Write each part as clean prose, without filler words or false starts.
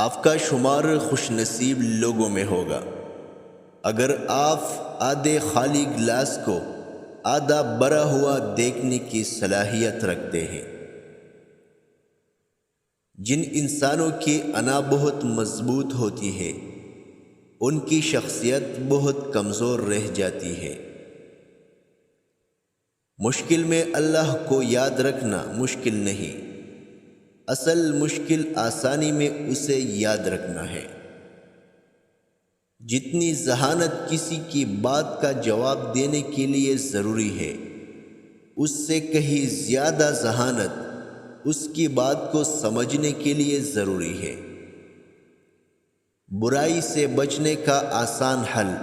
آپ کا شمار خوش نصیب لوگوں میں ہوگا اگر آپ آدھے خالی گلاس کو آدھا بھرا ہوا دیکھنے کی صلاحیت رکھتے ہیں۔ جن انسانوں کی انا بہت مضبوط ہوتی ہے ان کی شخصیت بہت کمزور رہ جاتی ہے۔ مشکل میں اللہ کو یاد رکھنا مشکل نہیں، اصل مشکل آسانی میں اسے یاد رکھنا ہے۔ جتنی ذہانت کسی کی بات کا جواب دینے کے لیے ضروری ہے، اس سے کہیں زیادہ ذہانت اس کی بات کو سمجھنے کے لیے ضروری ہے۔ برائی سے بچنے کا آسان حل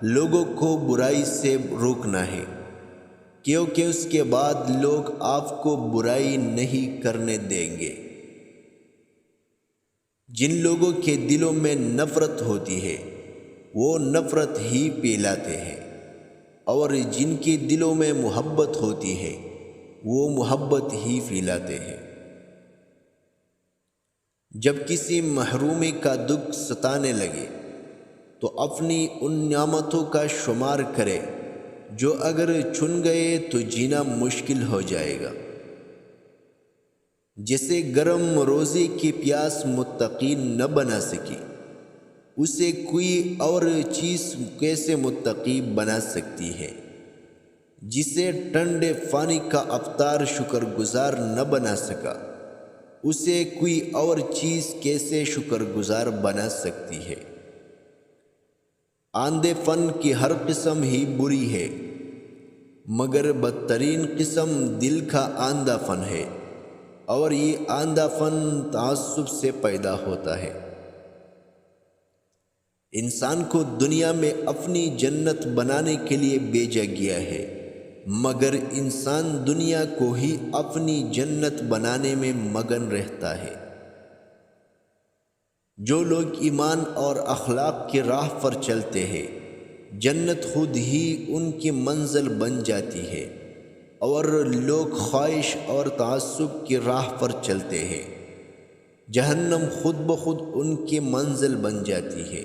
لوگوں کو برائی سے روکنا ہے، کیونکہ اس کے بعد لوگ آپ کو برائی نہیں کرنے دیں گے۔ جن لوگوں کے دلوں میں نفرت ہوتی ہے وہ نفرت ہی پھیلاتے ہیں، اور جن کے دلوں میں محبت ہوتی ہے وہ محبت ہی پھیلاتے ہیں۔ جب کسی محرومی کا دکھ ستانے لگے تو اپنی ان نعمتوں کا شمار کرے جو اگر چھن گئے تو جینا مشکل ہو جائے گا۔ جیسے گرم روزے کی پیاس متقی نہ بنا سکی، اسے کوئی اور چیز کیسے متقی بنا سکتی ہے؟ جسے ٹھنڈے پانی کا افطار شکر گزار نہ بنا سکا، اسے کوئی اور چیز کیسے شکر گزار بنا سکتی ہے؟ آندھے فن کی ہر قسم ہی بری ہے، مگر بدترین قسم دل کا آندھا فن ہے، اور یہ آندھا فن تعصب سے پیدا ہوتا ہے۔ انسان کو دنیا میں اپنی جنت بنانے کے لیے بھیجا گیا ہے، مگر انسان دنیا کو ہی اپنی جنت بنانے میں مگن رہتا ہے۔ جو لوگ ایمان اور اخلاق کی راہ پر چلتے ہیں، جنت خود ہی ان کی منزل بن جاتی ہے، اور لوگ خواہش اور تعصب کی راہ پر چلتے ہیں، جہنم خود بخود ان کی منزل بن جاتی ہے۔